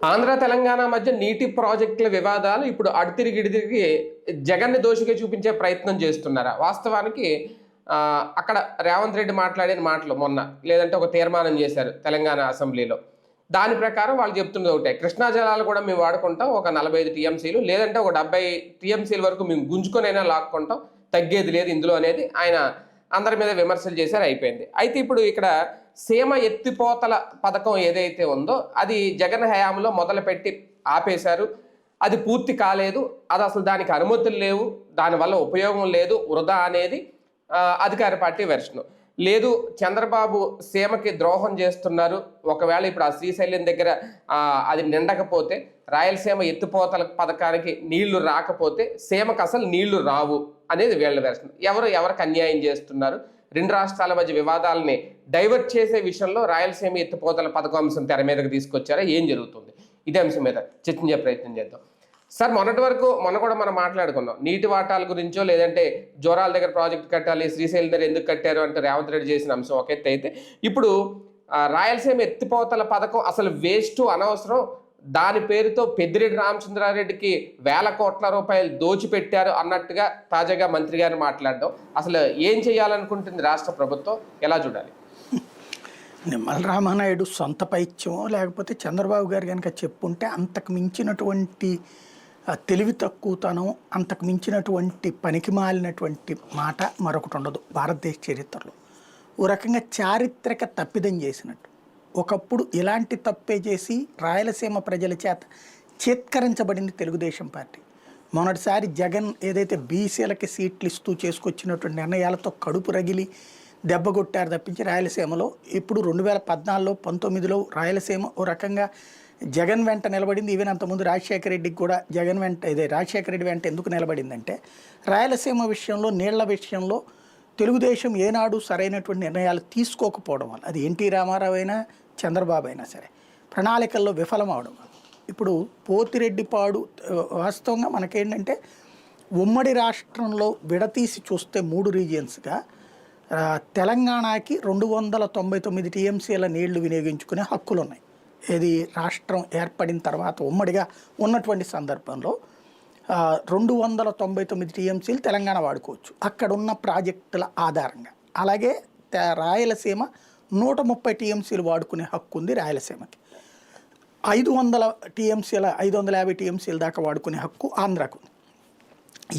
ఆంధ్ర తెలంగాణ మధ్య నీటి ప్రాజెక్టుల వివాదాలు ఇప్పుడు అడితిరిగి జగన్ని దోషిగా చూపించే ప్రయత్నం చేస్తున్నారా? వాస్తవానికి అక్కడ రేవంత్ రెడ్డి మాట్లాడిన మాటలు మొన్న లేదంటే ఒక తీర్మానం చేశారు తెలంగాణ అసెంబ్లీలో. దాని ప్రకారం వాళ్ళు చెప్తున్నది ఒకటే, కృష్ణా జలాలు కూడా మేము వాడుకుంటాం ఒక 45 టీఎంసీలు, లేదంటే ఒక 70 టీఎంసీల వరకు మేము గుంజుకొనైనా లాక్కుంటాం, తగ్గేది లేదు ఇందులో అనేది ఆయన అందరి మీద విమర్శలు చేశారు, అయిపోయింది. అయితే ఇప్పుడు ఇక్కడ సీమ ఎత్తిపోతల పథకం ఏదైతే ఉందో అది జగన్ హయాంలో మొదలుపెట్టి ఆపేశారు. అది పూర్తి కాలేదు, అది అసలు దానికి అనుమతులు లేవు, దానివల్ల ఉపయోగం లేదు, వృధా అనేది అధికార పార్టీ వెర్షను. లేదు, చంద్రబాబు సీమకి ద్రోహం చేస్తున్నారు, ఒకవేళ ఇప్పుడు ఆ శ్రీశైలం దగ్గర అది నిండకపోతే, రాయలసీమ ఎత్తిపోతల పథకానికి నీళ్లు రాకపోతే సీమకు అసలు నీళ్లు రావు అనేది వీళ్ళ వెర్షన్. ఎవరికి అన్యాయం చేస్తున్నారు, రెండు రాష్ట్రాల మధ్య వివాదాలని డైవర్ట్ చేసే విషయంలో రాయలసీమ ఎత్తిపోతల పథకం అంశం తెర మీదకి తీసుకొచ్చారా, ఏం జరుగుతుంది, ఇదే అంశం మీద చర్చించే ప్రయత్నం చేద్దాం. సార్, మొన్న కూడా మనం మాట్లాడుకున్నాం నీటి వాటాల గురించో, లేదంటే జోరాల దగ్గర ప్రాజెక్ట్ కట్టాలి, శ్రీశైలం దగ్గర ఎందుకు కట్టారు అంటే రేవంత్ రెడ్డి చేసిన అంశం ఒక ఎత్తు అయితే, ఇప్పుడు రాయలసీమ ఎత్తిపోతల పథకం అసలు వేస్ట్, అనవసరం, దాని పేరుతో పెద్దిరెడ్డి రామచంద్రారెడ్డికి వేల కోట్ల రూపాయలు దోచిపెట్టారు అన్నట్టుగా తాజాగా మంత్రి గారు మాట్లాడడం, అసలు ఏం చేయాలనుకుంటుంది రాష్ట్ర ప్రభుత్వం, ఎలా చూడాలి? నిమ్మల రామానాయుడు సొంత పైత్యమో లేకపోతే చంద్రబాబు గారు కనుక చెప్పుంటే అంతకు మించినటువంటి తెలివి తక్కువతనం, అంతకు మించినటువంటి పనికి మాలినటువంటి మాట మరొకటి ఉండదు భారతదేశ చరిత్రలో. ఓ రకంగా చారిత్రక తప్పిదం చేసినట్టు. ఒకప్పుడు ఇలాంటి తప్పే చేసి రాయలసీమ ప్రజల చేత చేత్కరించబడింది తెలుగుదేశం పార్టీ. మొన్నటిసారి జగన్ ఏదైతే బీసీలకి సీట్లు ఇస్తూ చేసుకొచ్చినటువంటి నిర్ణయాలతో కడుపు రగిలి దెబ్బ కొట్టారు తప్పించి రాయలసీమలో ఇప్పుడు 2014లో 19లో రాయలసీమ ఓ రకంగా జగన్ వెంట నిలబడింది. ఈవెన్ అంతకుముందు రాజశేఖర రెడ్డికి కూడా జగన్ వెంట రాజశేఖర రెడ్డి వెంట ఎందుకు నిలబడిందంటే రాయలసీమ విషయంలో, నీళ్ల విషయంలో తెలుగుదేశం ఏనాడు సరైనటువంటి నిర్ణయాలు తీసుకోకపోవడం వల్ల, అది ఎన్టీ రామారావు అయినా చంద్రబాబు అయినా సరే ప్రణాళికల్లో విఫలం అవడం వల్ల. ఇప్పుడు పోతిరెడ్డిపాడు వాస్తవంగా మనకేంటంటే ఉమ్మడి రాష్ట్రంలో విడతీసి చూస్తే 3 రీజియన్స్గా తెలంగాణకి 299 టీఎంసీల నీళ్లు వినియోగించుకునే హక్కులు ఉన్నాయి. ఇది రాష్ట్రం ఏర్పడిన తర్వాత ఉమ్మడిగా ఉన్నటువంటి సందర్భంలో 299 టీఎంసీలు తెలంగాణ వాడుకోవచ్చు అక్కడ ఉన్న ప్రాజెక్టుల ఆధారంగా. అలాగే రాయలసీమ 130 టీఎంసీలు వాడుకునే హక్కు ఉంది రాయలసీమకి. 550 టీఎంసీల దాకా వాడుకునే హక్కు ఆంధ్రాకు.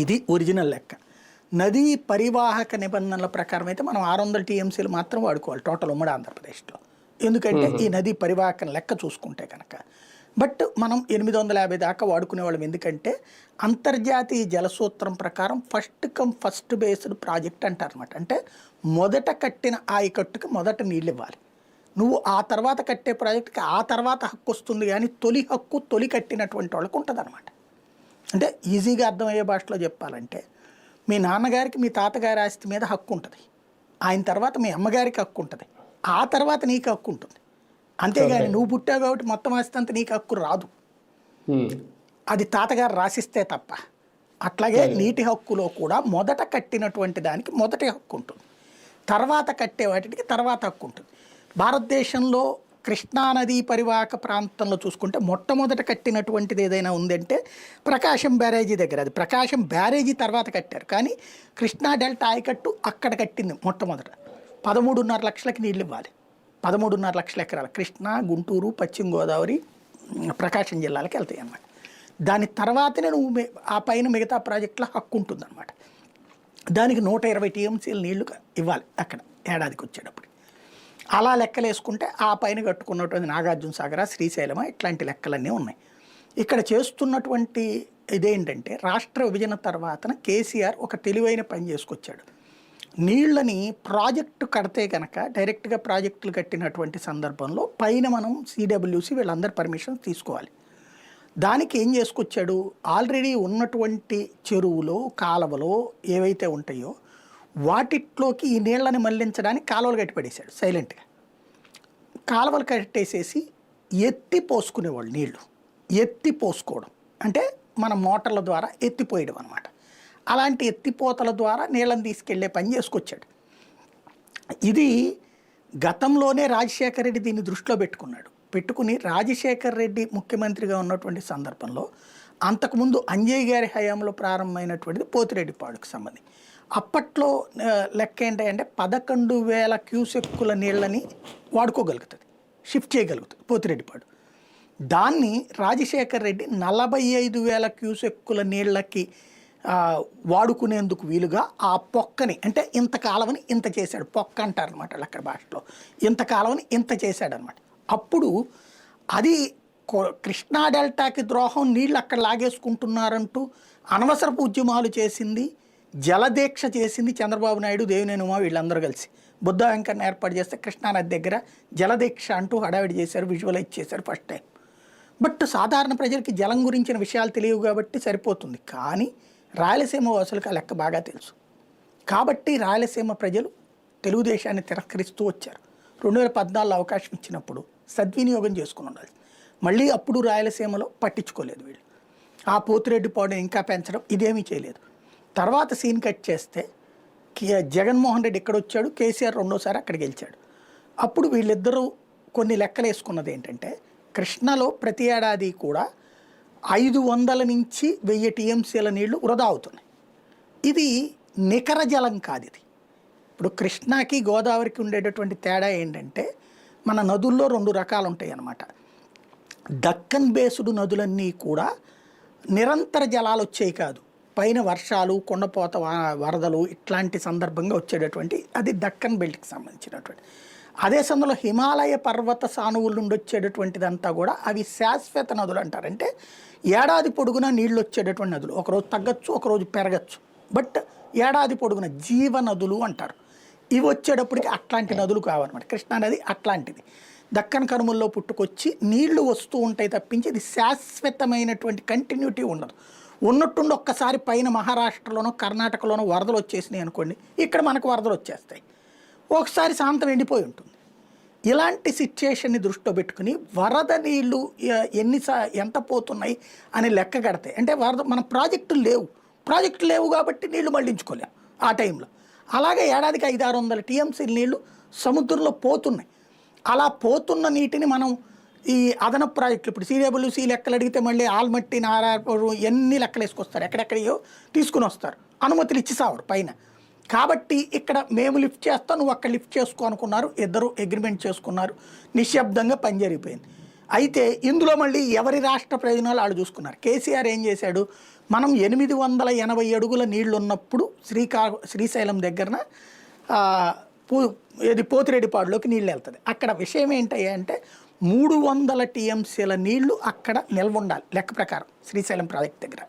ఇది ఒరిజినల్ లెక్క. నదీ పరివాహక నిబంధనల ప్రకారం అయితే మనం 600 టీఎంసీలు మాత్రం వాడుకోవాలి టోటల్ ఉమ్మడి ఆంధ్రప్రదేశ్లో, ఎందుకంటే ఈ నదీ పరివాహక లెక్క చూసుకుంటే కనుక. బట్ మనం 850 దాకా వాడుకునే వాళ్ళం, ఎందుకంటే అంతర్జాతీయ జలసూత్రం ప్రకారం first come first based project అంటారనమాట. అంటే మొదట కట్టిన ఆయకట్టుకి మొదట నీళ్ళు ఇవ్వాలి, నువ్వు ఆ తర్వాత కట్టే ప్రాజెక్టుకి ఆ తర్వాత హక్కు వస్తుంది, కానీ తొలి హక్కు తొలి కట్టినటువంటి వాళ్ళకు ఉంటుంది అనమాట. అంటే ఈజీగా అర్థమయ్యే భాషలో చెప్పాలంటే మీ నాన్నగారికి మీ తాతగారి ఆస్తి మీద హక్కు ఉంటుంది, ఆయన తర్వాత మీ అమ్మగారికి హక్కు ఉంటుంది, ఆ తర్వాత నీకు హక్కు ఉంటుంది. అంతేగాని నువ్వు పుట్టావు కాబట్టి మొత్తం ఆస్తి అంతా నీకు హక్కు రాదు, అది తాతగారు రాసిస్తే తప్ప. అట్లాగే నీటి హక్కులో కూడా మొదట కట్టినటువంటి దానికి మొదటి హక్కు ఉంటుంది, తర్వాత కట్టే వాటికి తర్వాత హక్కు ఉంటుంది. భారతదేశంలో కృష్ణానదీ పరివాహక ప్రాంతంలో చూసుకుంటే మొట్టమొదట కట్టినటువంటిది ఏదైనా ఉందంటే ప్రకాశం బ్యారేజీ దగ్గర. అది ప్రకాశం బ్యారేజీ తర్వాత కట్టారు, కానీ కృష్ణా డెల్టా ఆయకట్టు అక్కడ కట్టింది మొట్టమొదట. 13.5 లక్షలకి నీళ్ళు ఇవ్వాలి, 13.5 లక్షల ఎకరాలు కృష్ణా, గుంటూరు, పశ్చిమ గోదావరి, ప్రకాశం జిల్లాలకు వెళ్తాయి అన్నమాట. దాని తర్వాతనే నువ్వు ఆ పైన మిగతా ప్రాజెక్టుల హక్కు ఉంటుందన్నమాట. దానికి 120 టీఎంసీలు నీళ్లు ఇవ్వాలి అక్కడ ఏడాదికి వచ్చేటప్పుడు. అలా లెక్కలు వేసుకుంటే ఆ పైన కట్టుకున్నటువంటి నాగార్జున సాగర, శ్రీశైలమ ఇట్లాంటి లెక్కలన్నీ ఉన్నాయి. ఇక్కడ చేస్తున్నటువంటి ఇదేంటంటే రాష్ట్ర విభజన తర్వాతన కేసీఆర్ ఒక తెలివైన పని చేసుకొచ్చాడు. నీళ్ళని ప్రాజెక్టు కడితే కనుక డైరెక్ట్గా ప్రాజెక్టులు కట్టినటువంటి సందర్భంలో పైన మనం సిడబ్ల్యూసి వీళ్ళందరి పర్మిషన్ తీసుకోవాలి. దానికి ఏం చేసుకొచ్చాడు, ఆల్రెడీ ఉన్నటువంటి చెరువులో కాలువలో ఏవైతే ఉంటాయో వాటిట్లోకి ఈ నీళ్ళని మళ్లించడానికి కాలువలు కట్టిపడేశాడు సైలెంట్గా. కాలువలు కట్టేసేసి ఎత్తి పోసుకునేవాళ్ళు నీళ్లు. ఎత్తి పోసుకోవడం అంటే మన మోటార్ల ద్వారా ఎత్తిపోయడం అనమాట. అలాంటి ఎత్తిపోతల ద్వారా నీళ్ళని తీసుకెళ్లే పని చేసుకొచ్చాడు. ఇది గతంలోనే రాజశేఖర రెడ్డి దీన్ని దృష్టిలో పెట్టుకున్నాడు. పెట్టుకుని రాజశేఖర్ రెడ్డి ముఖ్యమంత్రిగా ఉన్నటువంటి సందర్భంలో అంతకుముందు అంజయ్ గారి హయాంలో ప్రారంభమైనటువంటిది పోతిరెడ్డిపాడుకు సంబంధించి అప్పట్లో లెక్క ఏంటంటే 11,000 క్యూసెక్కుల నీళ్ళని వాడుకోగలుగుతుంది, షిఫ్ట్ చేయగలుగుతుంది పోతిరెడ్డిపాడు. దాన్ని రాజశేఖర్ రెడ్డి 45,000 క్యూసెక్కుల నీళ్ళకి వాడుకునేందుకు వీలుగా ఆ పొక్కని అంటే ఇంత కాలవని ఇంత చేశాడు, పొక్క అంటారు అనమాట అక్కడ భాషలో, ఇంత కాలవని ఇంత చేశాడనమాట. అప్పుడు అది కృష్ణా డెల్టాకి ద్రోహం, నీళ్ళు అక్కడ లాగేసుకుంటున్నారంటూ అనవసరపు ఉద్యమాలు చేసింది, జలదీక్ష చేసింది చంద్రబాబు నాయుడు, దేవినేని ఉమా వీళ్ళందరూ కలిసి బుద్ధ వెంకన్న ఏర్పాటు చేస్తే కృష్ణానది దగ్గర జలదీక్ష అంటూ హడావిడి చేశారు, విజువలైజ్ చేశారు ఫస్ట్ టైం. బట్ సాధారణ ప్రజలకి జలం గురించిన విషయాలు తెలియవు కాబట్టి సరిపోతుంది. కానీ రాయలసీమ వాసులకు ఆ లెక్క బాగా తెలుసు కాబట్టి రాయలసీమ ప్రజలు తెలుగుదేశాన్ని తిరస్కరిస్తూ వచ్చారు. 2014 అవకాశం ఇచ్చినప్పుడు సద్వినియోగం చేసుకుని ఉండాలి. మళ్ళీ అప్పుడు రాయలసీమలో పట్టించుకోలేదు వీళ్ళు. ఆ పోతిరెడ్డిపాడుని ఇంకా పెంచడం ఇదేమీ చేయలేదు. తర్వాత సీన్ కట్ చేస్తే జగన్మోహన్ రెడ్డి ఇక్కడ వచ్చాడు, కేసీఆర్ రెండోసారి అక్కడ గెలిచాడు. అప్పుడు వీళ్ళిద్దరూ కొన్ని లెక్కలు వేసుకున్నది ఏంటంటే కృష్ణలో ప్రతి ఏడాది కూడా 500 నుంచి 1000 టీఎంసీల నీళ్లు వృధా అవుతున్నాయి. ఇది నికర జలం కాదు. ఇది ఇప్పుడు కృష్ణాకి గోదావరికి ఉండేటటువంటి తేడా ఏంటంటే మన నదుల్లో 2 రకాలు ఉంటాయి అన్నమాట. దక్కన్ బేస్డ్ నదులన్నీ కూడా నిరంతర జలాలు వచ్చేవి కాదు, పైన వర్షాలు, కొండపోత వరదలు ఇట్లాంటి సందర్భంగా వచ్చేటటువంటి అది దక్కన్ బెల్ట్కి సంబంధించినటువంటి. అదే సమయంలో హిమాలయ పర్వత సానువుల నుండి వచ్చేటటువంటిదంతా కూడా అవి శాశ్వత నదులు అంటారు. అంటే ఏడాది పొడుగునా నీళ్ళు వచ్చేటటువంటి నదులు, ఒకరోజు తగ్గచ్చు ఒకరోజు పెరగచ్చు, బట్ ఏడాది పొడుగున జీవ నదులు అంటారు. ఇవి వచ్చేటప్పటికి అట్లాంటి నదులు కావన్నమాట. కృష్ణానది అట్లాంటిది. దక్కన్ కనుమల్లో పుట్టుకొచ్చి నీళ్లు వస్తూ ఉంటాయి తప్పించి ఇది శాశ్వతమైనటువంటి కంటిన్యూటీ ఉండదు. ఉన్నట్టుండి ఒక్కసారి పైన మహారాష్ట్రలోనో కర్ణాటకలోనో వరదలు వచ్చేసినాయి అనుకోండి, ఇక్కడ మనకు వరదలు వచ్చేస్తాయి, ఒకసారి శాంతం ఎండిపోయి ఉంటుంది. ఇలాంటి సిచ్యుయేషన్ని దృష్టిలో పెట్టుకుని వరద నీళ్లు ఎంత పోతున్నాయి అని లెక్క కడతాయి. అంటే వరద మన ప్రాజెక్టులు లేవు కాబట్టి నీళ్లు మళ్లించుకోలేము ఆ టైంలో. అలాగే ఏడాదికి 500-600 టీఎంసీ నీళ్లు సముద్రంలో పోతున్నాయి. అలా పోతున్న నీటిని మనం ఈ అదనపు ప్రాజెక్టులు ఇప్పుడు CWC లెక్కలు అడిగితే మళ్ళీ ఆల్మట్టి, నారాయణపురం ఎన్ని లెక్కలు వేసుకొస్తారు, ఎక్కడెక్కడయో తీసుకుని వస్తారు, అనుమతులు ఇచ్చి సావరు పైన. కాబట్టి ఇక్కడ మేము లిఫ్ట్ చేస్తాం, నువ్వు అక్కడ లిఫ్ట్ చేసుకో అనుకున్నారు, ఇద్దరు అగ్రిమెంట్ చేసుకున్నారు, నిశ్శబ్దంగా పని జరిగిపోయింది. అయితే ఇందులో మళ్ళీ ఎవరి రాష్ట్ర ప్రయోజనాలు వాళ్ళు చూసుకున్నారు. కేసీఆర్ ఏం చేశాడు, మనం 880 అడుగుల నీళ్లు ఉన్నప్పుడు శ్రీశైలం దగ్గరన పోతిరెడ్డిపాడులోకి నీళ్ళు వెళ్తుంది. అక్కడ విషయం ఏంటంటే 300 టీఎంసీల నీళ్లు అక్కడ నిల్వ ఉండాలి లెక్క ప్రకారం శ్రీశైలం ప్రాజెక్ట్ దగ్గర.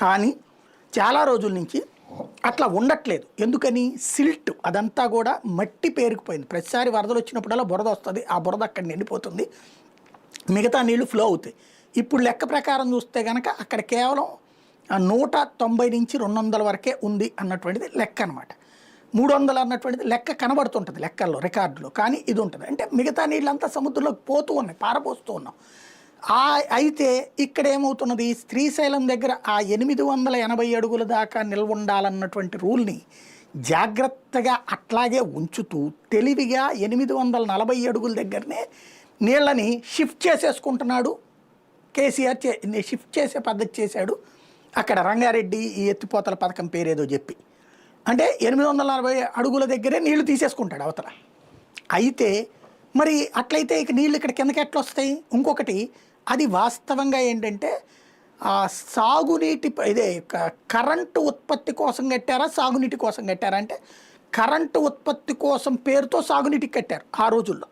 కానీ చాలా రోజుల నుంచి అట్లా ఉండట్లేదు. ఎందుకని? సిల్ట్ అదంతా కూడా మట్టి పేరుకుపోయింది. ప్రతిసారి వరదలు వచ్చినప్పుడల్లా బురద వస్తుంది, ఆ బురద అక్కడ నిండిపోతుంది, మిగతా నీళ్లు ఫ్లో అవుతాయి. ఇప్పుడు లెక్క ప్రకారం చూస్తే కనుక అక్కడ కేవలం 190 నుంచి 200 వరకే ఉంది అన్నటువంటిది లెక్క అనమాట. 300 అన్నటువంటిది లెక్క కనబడుతుంటుంది లెక్కల్లో, రికార్డులో. కానీ ఇది ఉంటుంది అంటే మిగతా నీళ్ళంతా సముద్రంలోకి పోతూ ఉన్నాయి, పారపోస్తూ ఉన్నాం. అయితే ఇక్కడ ఏమవుతున్నది, శ్రీశైలం దగ్గర ఆ 880 అడుగుల దాకా నిల్వ ఉండాలన్నటువంటి రూల్ని జాగ్రత్తగా అట్లాగే ఉంచుతూ తెలివిగా 840 అడుగుల దగ్గరనే నీళ్ళని షిఫ్ట్ చేసేసుకుంటున్నాడు కేసీఆర్. షిఫ్ట్ చేసే పద్ధతి చేశాడు అక్కడ రంగారెడ్డి ఈ ఎత్తిపోతల పథకం పేరేదో చెప్పి. అంటే 840 అడుగుల దగ్గరే నీళ్లు తీసేసుకుంటాడు అవతల. అయితే మరి అట్లయితే ఇక నీళ్ళు ఇక్కడ కిందకి ఎట్లా వస్తాయి? ఇంకొకటి, అది వాస్తవంగా ఏంటంటే సాగునీటి కరెంటు ఉత్పత్తి కోసం కట్టారా సాగునీటి కోసం కట్టారా అంటే కరెంటు ఉత్పత్తి కోసం పేరుతో సాగునీటికి కట్టారు ఆ రోజుల్లో.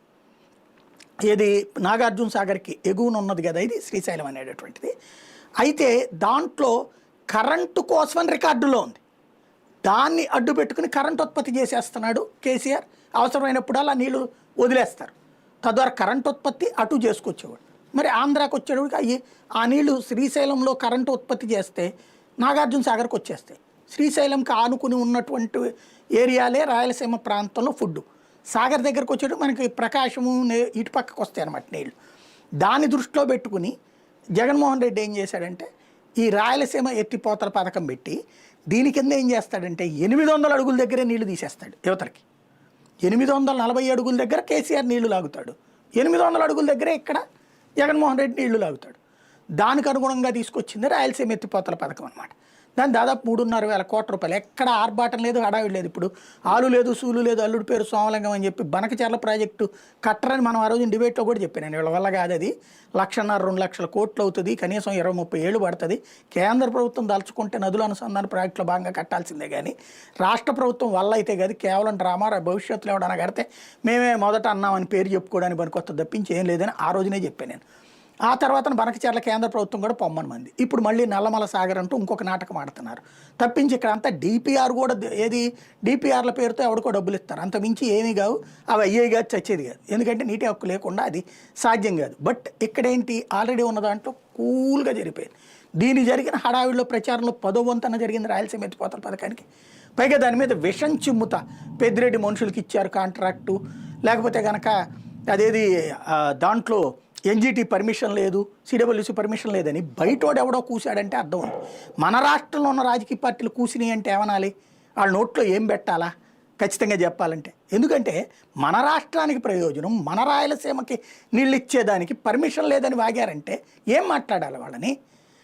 ఏది నాగార్జున సాగర్కి ఎగువన ఉన్నది కదా ఇది శ్రీశైలం అనేటటువంటిది. అయితే దాంట్లో కరెంటు కోసమని రికార్డులో ఉంది, దాన్ని అడ్డు పెట్టుకుని కరెంటు ఉత్పత్తి చేసేస్తున్నాడు కేసీఆర్. అవసరమైనప్పుడల్లా నీళ్లు వదిలేస్తారు, తద్వారా కరెంటు ఉత్పత్తి అటు చేసుకొచ్చేవాడు. మరి ఆంధ్రాకి వచ్చేవాడికి ఆ నీళ్లు శ్రీశైలంలో కరెంటు ఉత్పత్తి చేస్తే నాగార్జున సాగర్కి వచ్చేస్తాయి. శ్రీశైలంకి ఆనుకుని ఉన్నటువంటి ఏరియాలే రాయలసీమ ప్రాంతంలో ఫుడ్. సాగర్ దగ్గరకు వచ్చేటప్పుడు మనకి ప్రకాశము ఇటు పక్కకు వస్తాయి అన్నమాట నీళ్ళు. దాన్ని దృష్టిలో పెట్టుకుని జగన్మోహన్ రెడ్డి ఏం చేశాడంటే ఈ రాయలసీమ ఎత్తిపోతల పథకం పెట్టి దీని కింద ఏం చేస్తాడంటే 800 అడుగుల దగ్గరే నీళ్లు తీసేస్తాడు యువతలకి. 840 అడుగుల దగ్గర కేసీఆర్ నీళ్లు లాగుతాడు, 800 అడుగుల దగ్గరే ఇక్కడ జగన్మోహన్ రెడ్డి నీళ్లు లాగుతాడు. దానికి అనుగుణంగా తీసుకొచ్చింది రాయలసీమ ఎత్తిపోతల పథకం అనమాట. దాని దాదాపు 3,500 కోట్ల రూపాయలు. ఎక్కడ ఆర్భాటం లేదు, హడావిడి లేదు. ఇప్పుడు ఆలు లేదు, సూలు లేదు, అల్లుడి పేరు సోమలింగం అని చెప్పి బనకచర్ల ప్రాజెక్టు కట్టరని మనం ఆ రోజు డిబేట్లో కూడా చెప్పాను. వీళ్ళ వల్ల కాదు, అది 1,50,000-2 లక్షల కోట్లు అవుతుంది, కనీసం 20-30 ఏళ్ళు పడుతుంది. కేంద్ర ప్రభుత్వం దలుచుకుంటే నదుల అనుసంధాన ప్రాజెక్టులో భాగంగా కట్టాల్సిందే కానీ రాష్ట్ర ప్రభుత్వం వల్ల అయితే కాదు. కేవలం డ్రామా, భవిష్యత్తులో ఎవడన్నా కడితే మేమే మొదట అన్నామని పేరు చెప్పుకోవడానికి పనికొస్తుంది తప్పించి ఏం లేదని ఆ రోజునే చెప్పాను నేను. ఆ తర్వాత బనకచర్ల కేంద్ర ప్రభుత్వం కూడా పొమ్మని మంది. ఇప్పుడు మళ్ళీ నల్లమల సాగర్ అంటూ ఇంకొక నాటకం ఆడుతున్నారు తప్పించి ఇక్కడ అంతా డిపిఆర్ కూడా ఏది డిపిఆర్ల పేరుతో ఎవడికో డబ్బులు ఇస్తారు. అంత మించి ఏమీ కావు, అవి అయ్యేవి కాదు, చచ్చేది కాదు. ఎందుకంటే నీటి హక్కు లేకుండా అది సాధ్యం కాదు. బట్ ఇక్కడేంటి, ఆల్రెడీ ఉన్న దాంట్లో కూల్గా జరిపోయింది. దీని జరిగిన హడావిడిలో ప్రచారంలో 10వ వంతన జరిగింది రాయలసీమ ఎత్తిపోతల పథకానికి. పైగా దాని మీద విషం చిమ్ముతా పెద్దిరెడ్డి మనుషులకి ఇచ్చారు కాంట్రాక్టు, లేకపోతే కనుక అదేది దాంట్లో ఎన్జిటి పర్మిషన్ లేదు, సిడబ్ల్యూసి పర్మిషన్ లేదని బయటోడు ఎవడో కూసాడంటే అర్థం ఉంది. మన రాష్ట్రంలో ఉన్న రాజకీయ పార్టీలు కూసినాయి అంటే ఏమనాలి, వాళ్ళ నోట్లో ఏం పెట్టాలా ఖచ్చితంగా చెప్పాలంటే. ఎందుకంటే మన రాష్ట్రానికి ప్రయోజనం, మన రాయలసీమకి నీళ్ళు ఇచ్చేదానికి పర్మిషన్ లేదని వాగారంటే ఏం మాట్లాడాలి వాళ్ళని?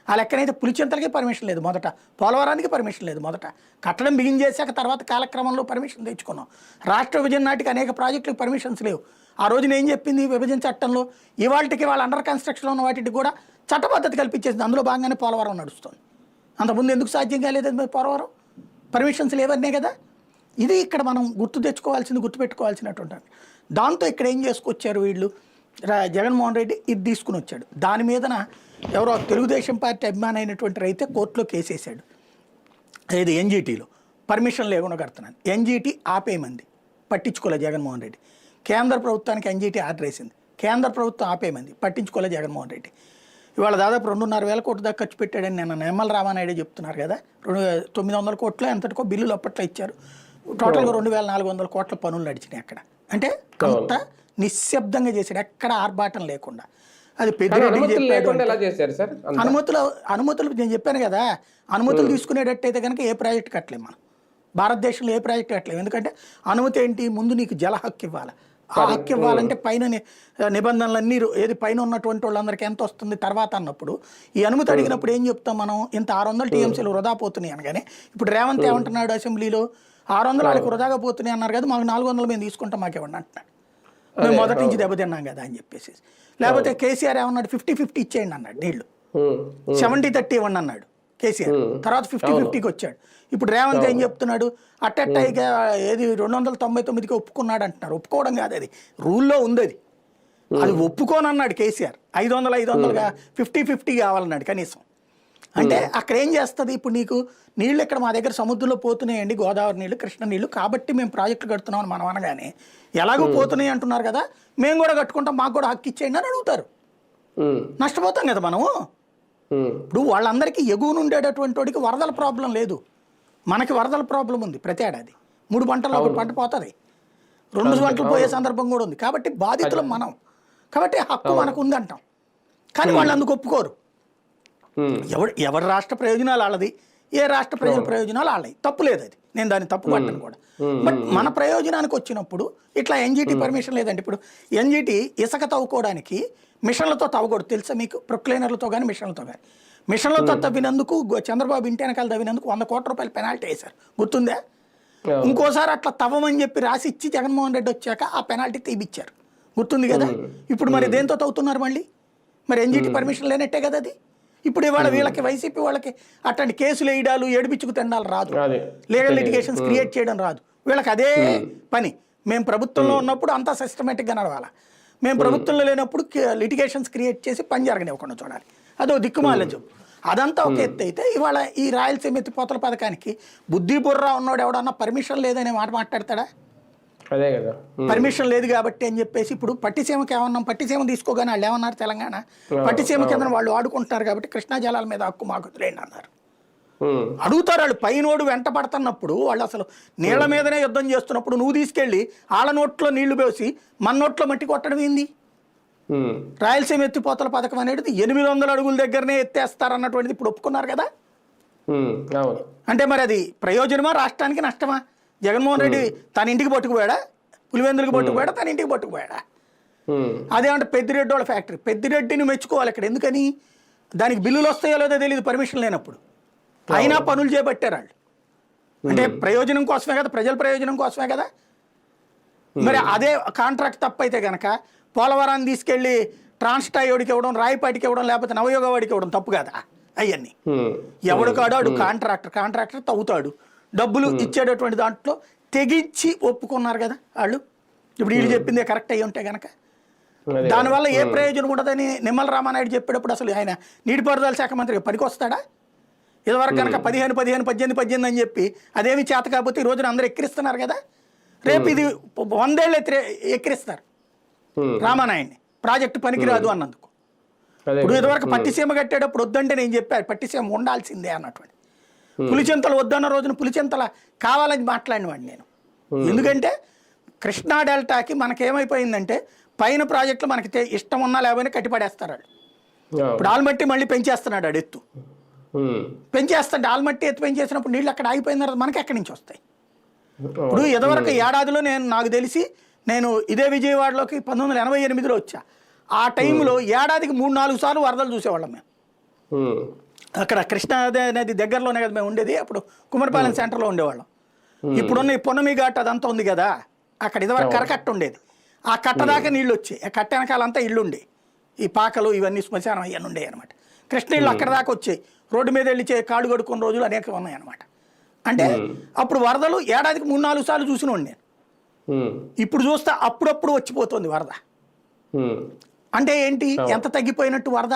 ఆ లెక్కనైతే పులిచింతలకి పర్మిషన్ లేదు మొదట, పోలవరానికి పర్మిషన్ లేదు మొదట, కట్టడం బిగించేశాక తర్వాత కాలక్రమంలో పర్మిషన్ తెచ్చుకున్నాం. రాష్ట్ర విభజన నాటికి అనేక ప్రాజెక్టులకు పర్మిషన్స్ లేవు. ఆ రోజున ఏం చెప్పింది విభజన చట్టంలో, ఇవాళకి వాళ్ళ అండర్ కన్స్ట్రక్షన్లో ఉన్న వాటికి కూడా చట్టపద్ధతి కల్పించేసింది. అందులో భాగంగానే పోలవరం నడుస్తుంది. అంతకుముందు ఎందుకు సాధ్యం కాలేదు పోలవరం? పర్మిషన్స్ లేవన్నే కదా. ఇది ఇక్కడ మనం గుర్తుపెట్టుకోవాల్సినటువంటి. దాంతో ఇక్కడ ఏం చేసుకొచ్చారు వీళ్ళు, జగన్మోహన్ రెడ్డి ఇది తీసుకుని వచ్చాడు. దాని మీదన ఎవరో తెలుగుదేశం పార్టీ అభిమాని అయినటువంటి రైతే కోర్టులో కేసేసాడు. ఇది ఎన్జిటీలో పర్మిషన్ లేకుండా కడుతున్నాను. ఎన్జిటి ఆపేయమంది, పట్టించుకోలే జగన్మోహన్ రెడ్డి. కేంద్ర ప్రభుత్వానికి ఎన్జిటి ఆర్డర్ వేసింది, కేంద్ర ప్రభుత్వం ఆపేయమంది, పట్టించుకోలే జగన్మోహన్ రెడ్డి. ఇవాళ దాదాపు 2,500 కోట్ల దాకా ఖర్చు పెట్టాడని నిన్న నిమ్మల రామానాయుడు చెప్తున్నారు కదా. 900 కోట్లు ఎంతటికో బిల్లులు అప్పట్లో ఇచ్చారు. టోటల్గా 2,400 కోట్ల పనులు నడిచినాయి అక్కడ. అంటే అంత నిశ్శబ్దంగా చేశాడు, ఎక్కడ ఆర్భాటం లేకుండా. అది పెద్దిరెడ్డి అనుమతులు నేను చెప్పాను కదా, అనుమతులు తీసుకునేటట్టయితే కనుక ఏ ప్రాజెక్ట్ కట్టలేము మనం, భారతదేశంలో ఏ ప్రాజెక్ట్ కట్టలేము. ఎందుకంటే అనుమతి ఏంటి, ముందు నీకు జల హక్కు ఇవ్వాలి. ఆ హక్కు ఇవ్వాలంటే పైన నిబంధనలన్నీ ఏది పైన ఉన్నటువంటి వాళ్ళందరికీ ఎంత వస్తుంది తర్వాత అన్నప్పుడు ఈ అనుమతి అడిగినప్పుడు ఏం చెప్తాం మనం, ఇంత 600 టీఎంసీలు వృధా పోతున్నాయి అనగానే ఇప్పుడు రేవంత్ ఏమంటున్నాడు అసెంబ్లీలో, 600 వాళ్ళకి వృధాగా పోతున్నాయి అన్నారు కదా, మాకు 400 మేము తీసుకుంటాం మాకేమన్నా అంటున్నాడు. మేము మొదటి నుంచి దెబ్బతిన్నాం కదా అని చెప్పేసి. లేకపోతే కేసీఆర్ ఏమన్నాడు, 50-50 ఇచ్చేయండి అన్నాడు నీళ్లు, 70-30 ఇవ్వండి అన్నాడు కేసీఆర్. తర్వాత 50-50కి వచ్చాడు. ఇప్పుడు రేవంత్ ఏం చెప్తున్నాడు, అట్టట్టయిగా ఏది 299కి ఒప్పుకున్నాడు అంటున్నారు. ఒప్పుకోవడం కాదు, అది రూల్లో ఉంది, అది ఒప్పుకోనన్నాడు కేసీఆర్. 500-500గా 50-50 కావాలన్నాడు కనీసం. అంటే అక్కడ ఏం చేస్తుంది, ఇప్పుడు నీకు నీళ్ళు ఇక్కడ మా దగ్గర సముద్రంలో పోతున్నాయండి, గోదావరి నీళ్ళు, కృష్ణ నీళ్ళు, కాబట్టి మేము ప్రాజెక్టులు కడుతున్నామని మనం అనగానే ఎలాగో పోతున్నాయి అంటున్నారు కదా, మేము కూడా కట్టుకుంటాం, మాకు కూడా హక్కు ఇచ్చేయండి అని అడుగుతారు. నష్టపోతాం కదా మనము. ఇప్పుడు వాళ్ళందరికీ ఎగువను ఉండేటటువంటి వాడికి వరదల ప్రాబ్లం లేదు, మనకి వరదల ప్రాబ్లం ఉంది. ప్రతి ఏడాది 3 పంటల్లో 1 పంట పోతుంది, 2 పంటలు పోయే సందర్భం కూడా ఉంది. కాబట్టి బాధితులం మనం, కాబట్టి హక్కు మనకు ఉంది అంటాం. కానీ వాళ్ళు అందుకు ఒప్పుకోరు. ఎవరి రాష్ట్ర ప్రయోజనాలు వాళ్ళది, ఏ రాష్ట్ర ప్రజల ప్రయోజనాలు వాళ్ళవి, తప్పు లేదు, అది నేను దాన్ని తప్పు పట్టను కూడా. బట్ మన ప్రయోజనానికి వచ్చినప్పుడు ఇట్లా ఎన్జిటి పర్మిషన్ లేదండి. ఇప్పుడు ఎన్జిటి ఇసుక తవ్వుకోవడానికి మిషన్లతో తవ్వకూడదు తెలుసా మీకు, ప్రొక్లైనర్లతో కానీ మిషన్లతో కానీ. మిషన్లతో తవ్వినందుకు చంద్రబాబు ఇంటి వెనకాల తవ్వినందుకు 100 కోట్ల రూపాయలు పెనాల్టీ వేశారు, గుర్తుందా? ఇంకోసారి అట్లా తవ్వమని చెప్పి రాసి ఇచ్చి జగన్మోహన్ రెడ్డి వచ్చాక ఆ పెనాల్టీ తీపిచ్చారు, గుర్తుంది కదా. ఇప్పుడు మరి దేంతో తవ్వుతున్నారు మళ్ళీ, మరి ఎన్జిటి పర్మిషన్ లేనట్టే కదా అది. ఇప్పుడు ఇవాళ వీళ్ళకి వైసీపీ వాళ్ళకి అట్లాంటి కేసులు వేయడాలు, ఏడిపించుకు తిండాలు రాదు, లీగల్ లిటిగేషన్స్ క్రియేట్ చేయడం రాదు. వీళ్ళకి అదే పని. మేము ప్రభుత్వంలో ఉన్నప్పుడు అంతా సిస్టమేటిక్గా నడవాలి, మేము ప్రభుత్వంలో లేనప్పుడు లిటిగేషన్స్ క్రియేట్ చేసి పని జరగనివ్వకుండా చూడాలి. అదో దిక్కుమాలని చెప్పు. అదంతా ఒక ఎత్తు అయితే, ఇవాళ ఈ రాయలసీమ ఎత్తిపోతల పథకానికి బుద్ధి బుర్రా ఉన్నోడు ఎవడన్నా పర్మిషన్ లేదనే మాట మాట్లాడతాడా? అదే కదా, పర్మిషన్ లేదు కాబట్టి అని చెప్పేసి. ఇప్పుడు పట్టిసీమకి ఏమన్నాం, పట్టిసీమ తీసుకోగానే వాళ్ళు ఏమన్నారు, తెలంగాణ పట్టిసీమ కింద వాళ్ళు వాడుకుంటారు కాబట్టి కృష్ణా జలాల మీద హక్కు మాకు వదిలేండి అన్నారు. అడుగుతారు వాళ్ళు, పైనోడు వెంట పడుతున్నప్పుడు వాళ్ళు అసలు నీళ్ల మీదనే యుద్ధం చేస్తున్నప్పుడు నువ్వు తీసుకెళ్ళి వాళ్ళ నోట్లో నీళ్లు పోసి మన నోట్లో మట్టి కొట్టడం ఏంది? రాయలసీమ ఎత్తిపోతల పథకం అనేది 800 అడుగుల దగ్గరనే ఎత్తేస్తారన్నటువంటిది ఇప్పుడు ఒప్పుకున్నారు కదా. అంటే మరి అది ప్రయోజనమా, రాష్ట్రానికి నష్టమా? జగన్మోహన్ రెడ్డి తన ఇంటికి పట్టుకుపోయాడా, పులివెందులకు పట్టుకుపోయాడా, తన ఇంటికి పట్టుకుపోయాడా? అదేమంటే పెద్దిరెడ్డి వాళ్ళ ఫ్యాక్టరీ, పెద్దిరెడ్డిని మెచ్చుకోవాలి ఇక్కడ. ఎందుకని? దానికి బిల్లులు వస్తాయో లేదో తెలియదు పర్మిషన్ లేనప్పుడు, అయినా పనులు చేపట్టారు వాళ్ళు. అంటే ప్రయోజనం కోసమే కదా, ప్రజల ప్రయోజనం కోసమే కదా. మరి అదే కాంట్రాక్ట్ తప్పైతే కనుక పోలవరాన్ని తీసుకెళ్ళి ట్రాన్స్టాయోడికి ఇవ్వడం, రాయపాటికి ఇవ్వడం, లేకపోతే నవయోగవాడికి ఇవ్వడం తప్పు కదా. అవన్నీ ఎవడు కాడాడు కాంట్రాక్టర్ తవ్వుతాడు, డబ్బులు ఇచ్చేటటువంటి దాంట్లో తెగించి ఒప్పుకున్నారు కదా వాళ్ళు. ఇప్పుడు వీళ్ళు చెప్పిందే కరెక్ట్ అయ్యి ఉంటే కనుక దానివల్ల ఏ ప్రయోజనం ఉండదని నిమ్మల రామానాయుడు చెప్పేటప్పుడు అసలు ఆయన నీటిపారుదల శాఖ మంత్రిగా పనికొస్తాడా? ఇదివరకు కనుక 15 18 అని చెప్పి అదేమి చేత కాకపోతే ఈ రోజున అందరూ ఎక్కిరిస్తున్నారు కదా. రేపు ఇది 100 ఏళ్ళు ఎక్కిరిస్తారు రామానాయుడిని, ప్రాజెక్టు పనికిరాదు అన్నందుకు. ఇప్పుడు ఇదివరకు పట్టిసీమ కట్టేటప్పుడు వద్దంటే నేను చెప్పాను పట్టిసీమ ఉండాల్సిందే అన్నటువంటి. పులిచింతలు వద్దన్న రోజున పులిచింతల కావాలని మాట్లాడినవాడిని నేను. ఎందుకంటే కృష్ణా డెల్టాకి మనకేమైపోయిందంటే పైన ప్రాజెక్టులు మనకి ఇష్టం ఉన్నా లేకపోయినా కట్టిపడేస్తారు వాళ్ళు. ఇప్పుడు ఆల్మట్టి మళ్ళీ పెంచేస్తున్నాడు ఆడు ఎత్తు, పెంచేస్తాడు. ఆల్మట్టి ఎత్తు పెంచేసినప్పుడు నీళ్ళు అక్కడ ఆగిపోయిన తర్వాత మనకి ఎక్కడి నుంచి వస్తాయి? ఇప్పుడు ఇదివరకు ఏడాదిలో నాకు తెలిసి నేను ఇదే విజయవాడలోకి 1988లో వచ్చా. ఆ టైంలో ఏడాదికి 3-4 సార్లు వరదలు చూసేవాళ్ళం మేము. అక్కడ కృష్ణా నది దగ్గరలోనే కదా మేము ఉండేది. అప్పుడు కుమ్మరిపాలెం సెంటర్లో ఉండేవాళ్ళం. ఇప్పుడున్న ఈ పొన్నమి ఘాట్ అదంతా ఉంది కదా, అక్కడ ఇదివరకు కరకట్ట ఉండేది. ఆ కట్ట దాకా నీళ్ళు వచ్చాయి. ఆ కట్ట వెనకాలంతా ఇల్లు ఉండే, ఈ పాకలు ఇవన్నీ శ్మశానం అయ్యాన్ని ఉండేవి అనమాట. కృష్ణ నీళ్ళు అక్కడ దాకా వచ్చాయి. రోడ్డు మీద వెళ్ళి కాడు కడుక్కున్న రోజులు అనేక ఉన్నాయి అనమాట. అంటే అప్పుడు వరదలు ఏడాదికి 3-4 సార్లు చూసినోండి నేను. ఇప్పుడు చూస్తే అప్పుడప్పుడు వచ్చిపోతుంది వరద. అంటే ఏంటి, ఎంత తగ్గిపోయినట్టు వరద?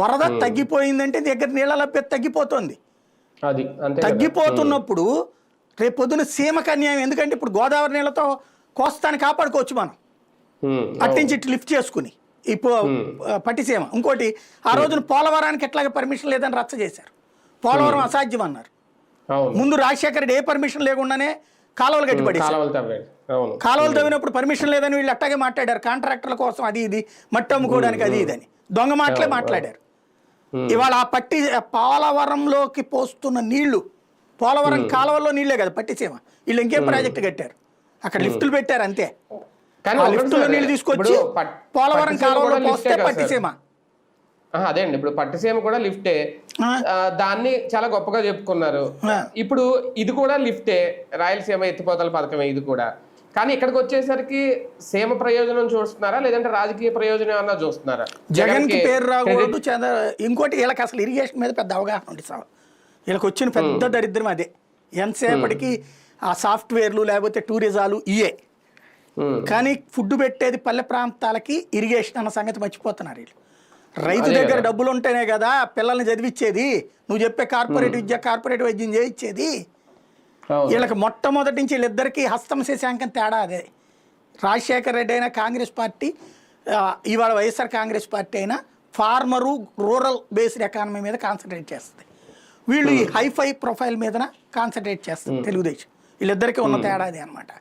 వరద తగ్గిపోయిందంటే దగ్గర నీళ్ళ లభ్యత తగ్గిపోతుంది. తగ్గిపోతున్నప్పుడు రేపు పొద్దున సీమకు అన్యాయం. ఎందుకంటే ఇప్పుడు గోదావరి నీళ్ళతో కోస్తాన్ని కాపాడుకోవచ్చు మనం, అట్నుంచి ఇటు లిఫ్ట్ చేసుకుని ఈ పట్టిసీమ. ఇంకోటి ఆ రోజున పోలవరానికి ఎట్లాగే పర్మిషన్ లేదని రచ్చ చేశారు. పోలవరం అసాధ్యం అన్నారు. ముందు రాజశేఖర రెడ్డి ఏ పర్మిషన్ లేకుండానే కాలువలు కట్టిపడేశారు. కాలువలు తవ్వినప్పుడు పర్మిషన్ లేదని వీళ్ళు అట్టాగే మాట్లాడారు. కాంట్రాక్టర్ల కోసం అది ఇది మట్టి అమ్ముకోవడానికి అది ఇదని దొంగ మాటలే మాట్లాడారు. ఇవాళ ఆ పోలవరంలోకి పోస్తున్న నీళ్లు, పోలవరం కాలువల్లో నీళ్లే కదా పట్టిసీమ. వీళ్ళు ఇంకేం ప్రాజెక్టు కట్టారు, అక్కడ లిఫ్టులు పెట్టారు అంతే. లిఫ్టులో నీళ్లు తీసుకొచ్చి పోలవరం కాలువలో పోస్తే పట్టిసీమ. అదే అండి, ఇప్పుడు పట్టిసీమ కూడా లిఫ్టే, దాన్ని చాలా గొప్పగా చెప్పుకున్నారు. ఇప్పుడు ఇది కూడా లిఫ్టే, రాయలసీమ ఎత్తిపోతల పథకమే ఇది కూడా. కానీ ఇక్కడికి వచ్చేసరికి సీమ ప్రయోజనం చూస్తున్నారా లేదంటే రాజకీయ ప్రయోజనం ఏమన్నా చూస్తున్నారా? జగన్ కి పేరు రాకూడదు. ఇంకోటి వీళ్ళకి అసలు ఇరిగేషన్ మీద పెద్ద అవగాహన ఉంది సార్. వీళ్ళకి వచ్చిన పెద్ద దరిద్రం అదే. ఎంతసేపటికి ఆ సాఫ్ట్వేర్లు లేకపోతే టూరిజాలు ఇయే, కానీ ఫుడ్ పెట్టేది పల్లె ప్రాంతాలకి ఇరిగేషన్ అన్న సంగతి మర్చిపోతున్నారు వీళ్ళు. రైతు దగ్గర డబ్బులు ఉంటేనే కదా పిల్లల్ని చదివిచ్చేది, నువ్వు చెప్పే కార్పొరేట్ విద్య కార్పొరేట్ వైద్యం చేయించేది. వీళ్ళకి మొట్టమొదటి నుంచి వీళ్ళిద్దరికీ హస్తం శశాంకం తేడా అదే. రాజశేఖర రెడ్డి అయినా కాంగ్రెస్ పార్టీ, ఇవాళ వైఎస్ఆర్ కాంగ్రెస్ పార్టీ అయినా ఫార్మరు రూరల్ బేస్డ్ ఎకానమీ మీద కాన్సన్ట్రేట్ చేస్తుంది. వీళ్ళు ఈ హైఫై ప్రొఫైల్ మీద కాన్సన్ట్రేట్ చేస్తుంది తెలుగుదేశం. వీళ్ళిద్దరికీ ఉన్న తేడా అదే అనమాట.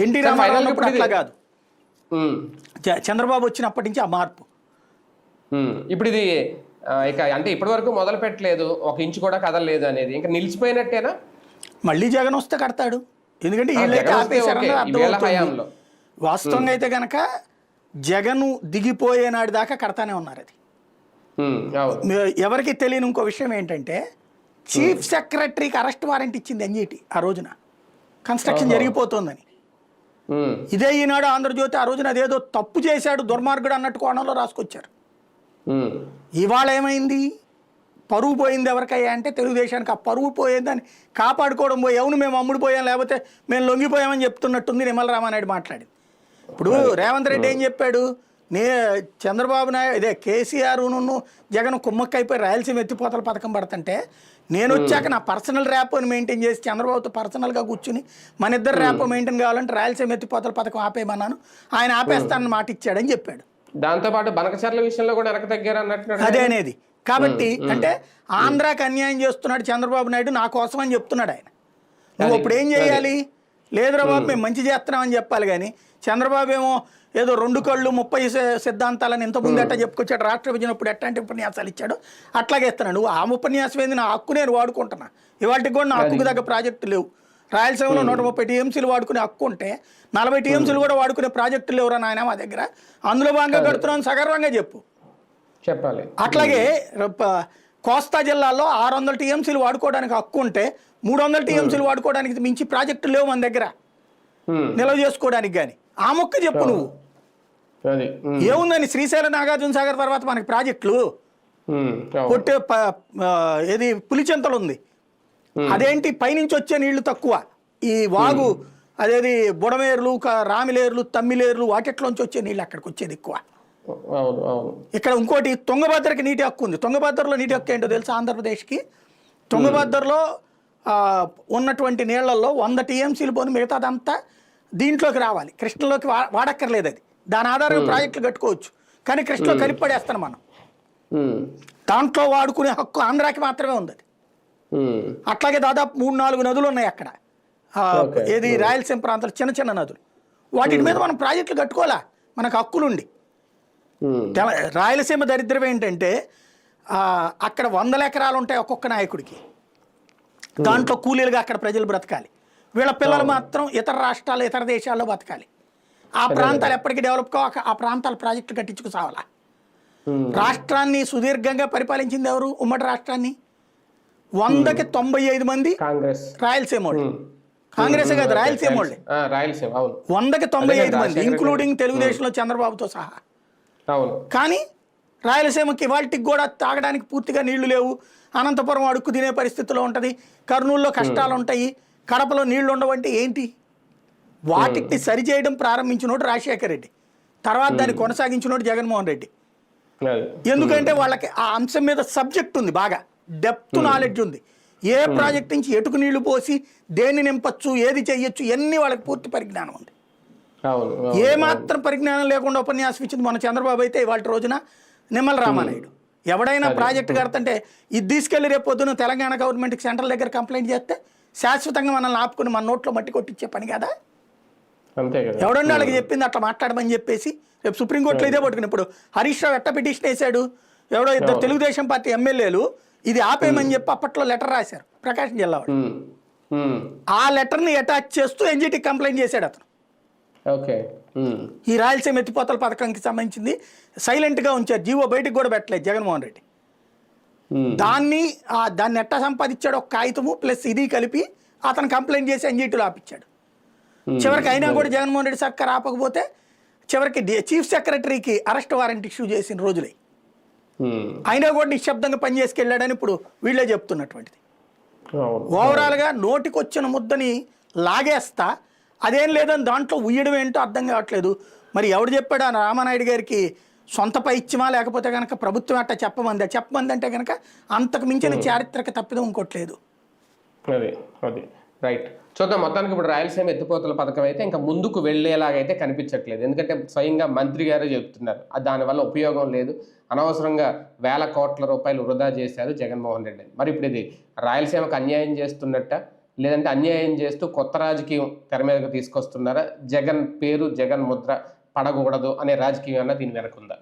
ఎన్టీ రామారావు ఇప్పుడు అట్లా కాదు, చంద్రబాబు వచ్చినప్పటి నుంచి ఆ మార్పు. ఇప్పుడు ఇది ఇక అంటే ఇప్పటి వరకు మొదలు పెట్టలేదు, 1 ఇంచు కూడా కదలలేదు అనేది ఇంకా నిలిచిపోయినట్టేనా? మళ్ళీ జగన్ వస్తే కడతాడు. ఎందుకంటే వీళ్ళైతే ఆపేశారని అర్థమవుతుంది. వాస్తవంగా అయితే కనుక జగన్ దిగిపోయే నాటి దాకా కడతానే ఉన్నారు. అది ఎవరికి తెలియని ఇంకో విషయం ఏంటంటే చీఫ్ సెక్రటరీకి అరెస్ట్ వారెంట్ ఇచ్చింది ఎన్జిటి ఆ రోజున, కన్స్ట్రక్షన్ జరిగిపోతుందని. ఇదే ఈనాడు ఆంధ్రజ్యోతి ఆ రోజున అదేదో తప్పు చేశాడు దుర్మార్గుడు అన్నట్టు కోణంలో రాసుకొచ్చారు. ఇవాళ ఏమైంది, పరువు పోయింది ఎవరికయ్యా అంటే తెలుగుదేశానికి. ఆ పరువు పోయిందని కాపాడుకోవడం పోయి అవును మేము అమ్ముడిపోయాం లేకపోతే మేము లొంగిపోయామని చెప్తున్నట్టుంది నిమ్మల రామానాయుడు మాట్లాడి. ఇప్పుడు రేవంత్ రెడ్డి ఏం చెప్పాడు, చంద్రబాబు నాయుడు ఇదే కేసీఆర్ను జగన్ కుమ్మక్కైపోయి రాయలసీమ ఎత్తిపోతల పథకం పడుతుంటే నేను వచ్చాక నా పర్సనల్ ర్యాపోని మెయింటైన్ చేసి చంద్రబాబుతో పర్సనల్గా కూర్చుని మన ఇద్దరు ర్యాపో మెయింటైన్ కావాలంటే రాయలసీమ ఎత్తిపోతల పథకం ఆపేయమన్నాను, ఆయన ఆపేస్తానని మాట ఇచ్చాడని చెప్పాడు. దాంతోపాటు బనకచర్ల విషయంలో కూడా వెనక తగ్గారు అన్నట్టు అదే అనేది. కాబట్టి అంటే ఆంధ్రాకి అన్యాయం చేస్తున్నాడు చంద్రబాబు నాయుడు నా కోసం అని చెప్తున్నాడు ఆయన. నువ్వు అప్పుడు ఏం చేయాలి, లేదురా బాబు మేము మంచి చేస్తున్నామని చెప్పాలి. కానీ చంద్రబాబు ఏమో ఏదో 2 కళ్ళు 30 సిద్ధాంతాలని ఇంతకుముందు ఎట్టా చెప్పుకొచ్చాడు, రాష్ట్ర విభజనప్పుడు ఎట్లాంటి ఉపన్యాసాలు ఇచ్చాడు అట్లాగే ఇస్తున్నాడు. నువ్వు ఆ ఉపన్యాసం ఏంది, నా హక్కు నేను వాడుకుంటున్నా, ఇవాటికి కూడా నా హక్కుకు దగ్గర ప్రాజెక్టు లేవు. రాయలసీమలో 130 టీఎంసీలు వాడుకునే హక్కు ఉంటే 40 టీఎంసీలు కూడా వాడుకునే ప్రాజెక్టులు ఎవరా నాయన మా దగ్గర, అందులో భాగంగా కడుతున్నాను సగర్వంగా చెప్పు. చెప్పాలి. అట్లాగే కోస్తా జిల్లాలో 600 టీఎంసీలు వాడుకోవడానికి హక్కు ఉంటే 300 టీఎంసీలు వాడుకోవడానికి మించి ప్రాజెక్టులు లేవు మన దగ్గర నిల్వ చేసుకోవడానికి. కానీ ఆ మొక్క చెప్పు నువ్వు. ఏముందని శ్రీశైలం నాగార్జున సాగర్ తర్వాత మనకి ప్రాజెక్టులు కొట్టే ఏది పులిచెంతలు ఉంది, అదేంటి పైనుంచి వచ్చే నీళ్లు తక్కువ. ఈ వాగు అదేది బుడమేర్లు, రామిలేర్లు, తమ్మిలేర్లు వాటిట్లోంచి వచ్చే నీళ్ళు అక్కడికి వచ్చేది ఎక్కువ. ఇక్కడ ఇంకోటి తుంగభద్రకి నీటి హక్కు ఉంది. తుంగభద్రలో నీటి హక్కు ఏంటో తెలుసా ఆంధ్రప్రదేశ్కి? తుంగభద్రలో ఉన్నటువంటి నీళ్లలో 100 టీఎంసీలు పోను మిగతాదంతా దీంట్లోకి రావాలి. కృష్ణలోకి వాడక్కర్లేదు. అది దాని ఆధారంగా ప్రాజెక్టులు కట్టుకోవచ్చు. కానీ కృష్ణలో కలిపడేస్తాను మనం. దాంట్లో వాడుకునే హక్కు ఆంధ్రాకి మాత్రమే ఉంది. అది అట్లాగే దాదాపు 3-4 నదులు ఉన్నాయి అక్కడ. ఏది రాయలసీమ ప్రాంతాలు చిన్న చిన్న నదులు, వాటి మీద మనం ప్రాజెక్టులు కట్టుకోవాలా మనకు హక్కులుండి. రాయలసీమ దరిద్రం ఏంటంటే అక్కడ 100 ఎకరాలు ఉంటాయి ఒక్కొక్క నాయకుడికి. దాంట్లో కూలీలుగా అక్కడ ప్రజలు బ్రతకాలి. వీళ్ళ పిల్లలు మాత్రం ఇతర రాష్ట్రాలు ఇతర దేశాల్లో బతకాలి. ఆ ప్రాంతాలు ఎప్పటికీ డెవలప్ కాక ఆ ప్రాంతాల ప్రాజెక్టులు కట్టించుకుసావాలా. రాష్ట్రాన్ని సుదీర్ఘంగా పరిపాలించింది ఎవరు? ఉమ్మడి రాష్ట్రాన్ని 100కి 95 మంది రాయలసీమ వాళ్ళు. కాంగ్రెస్ కాదు, రాయలసీమ వాళ్ళే. 100కి 95 మంది ఇంక్లూడింగ్ తెలుగుదేశంలో చంద్రబాబుతో సహా. కానీ రాయలసీమకి ఇవాళకి కూడా తాగడానికి పూర్తిగా నీళ్లు లేవు. అనంతపురం అడుక్కు తినే పరిస్థితిలో ఉంటుంది. కర్నూలులో కష్టాలు ఉంటాయి. కడపలో నీళ్లు ఉండవంటే ఏంటి? వాటిని సరిచేయడం ప్రారంభించినోడు రాజశేఖర రెడ్డి, తర్వాత దాన్ని కొనసాగించినోడు జగన్మోహన్ రెడ్డి. ఎందుకంటే వాళ్ళకి ఆ అంశం మీద సబ్జెక్ట్ ఉంది, బాగా డెప్త్ నాలెడ్జ్ ఉంది. ఏ ప్రాజెక్ట్ నుంచి ఎటుకు నీళ్లు పోసి దేన్ని నింపచ్చు, ఏది చెయ్యొచ్చు, ఇవన్నీ వాళ్ళకి పూర్తి పరిజ్ఞానం ఉంది. ఏ మాత్రం పరిజ్ఞానం లేకుండా ఉపన్యాసం ఇచ్చింది మన చంద్రబాబు అయితే ఇవాళ రోజున నిమ్మల రామానాయుడు. ఎవడైనా ప్రాజెక్టు కడతంటే ఇది తీసుకెళ్లి రేపు పొద్దున తెలంగాణ గవర్నమెంట్కి సెంట్రల్ దగ్గర కంప్లైంట్ చేస్తే శాశ్వతంగా మనల్ని ఆపుకుని మన నోట్లో మట్టి కొట్టించే పని కదా. ఎవడన్నా వాళ్ళకి చెప్పింది అట్లా మాట్లాడమని చెప్పేసి రేపు సుప్రీంకోర్టులో ఇదే పట్టుకుని. ఇప్పుడు హరీష్ రావు ఎట్ట పిటిషన్ వేశాడు, ఎవడో 2 తెలుగుదేశం పార్టీ ఎమ్మెల్యేలు ఇది ఆపేయమని చెప్పి అప్పట్లో లెటర్ రాశారు ప్రకాశం జిల్లా వాళ్ళు. ఆ లెటర్ని అటాచ్ చేస్తూ ఎన్జిటి కంప్లైంట్ చేశాడు అతను. ఈ రాయలసీమ ఎత్తిపోతల పథకానికి సంబంధించింది సైలెంట్గా ఉంచారు, జీవో బయటకు కూడా పెట్టలేదు జగన్మోహన్ రెడ్డి. దాన్ని ఎట్టా సంపాదించాడు ఒక కాగితము ప్లస్ ఇది కలిపి అతను కంప్లైంట్ చేసి ఎన్జిటీలో ఆపించాడు. చివరికి అయినా కూడా జగన్మోహన్ రెడ్డి సర్కార్ ఆపకపోతే చివరికి చీఫ్ సెక్రటరీకి అరెస్ట్ వారెంట్ ఇష్యూ చేసిన రోజులే. అయినా కూడా నిశ్శబ్దంగా పనిచేసుకెళ్ళాడని ఇప్పుడు వీళ్ళే చెప్తున్నటువంటిది. ఓవరాల్గా నోటికొచ్చిన ముద్దని లాగేస్తా అదేం లేదని దాంట్లో ఉయ్యడం ఏంటో అర్థం కావట్లేదు. మరి ఎవడు చెప్పాడు ఆ రామానాయుడు గారికి సొంత పైత్యమా లేకపోతే కనుక ప్రభుత్వం అట్ట చెప్పమంది అంటే కనుక అంతకు మించిన చారిత్రక తప్పిదం ఇంకోట్లేదు. అది రైట్. చూద్దాం. మొత్తానికి ఇప్పుడు రాయలసీమ ఎత్తిపోతల పథకం అయితే ఇంకా ముందుకు వెళ్ళేలాగైతే కనిపించట్లేదు. ఎందుకంటే స్వయంగా మంత్రి గారే చెప్తున్నారు దానివల్ల ఉపయోగం లేదు, అనవసరంగా వేల కోట్ల రూపాయలు వృధా చేశారు జగన్మోహన్ రెడ్డి. మరి ఇప్పుడు ఇది రాయలసీమకు అన్యాయం చేస్తున్నట్ట, లేదంటే అన్యాయం చేస్తూ కొత్త రాజకీయం తెర మీదకు తీసుకొస్తున్నారా? జగన్ పేరు జగన్ ముద్ర పడకూడదు అనే రాజకీయం అన్న దీని వెనకుందా?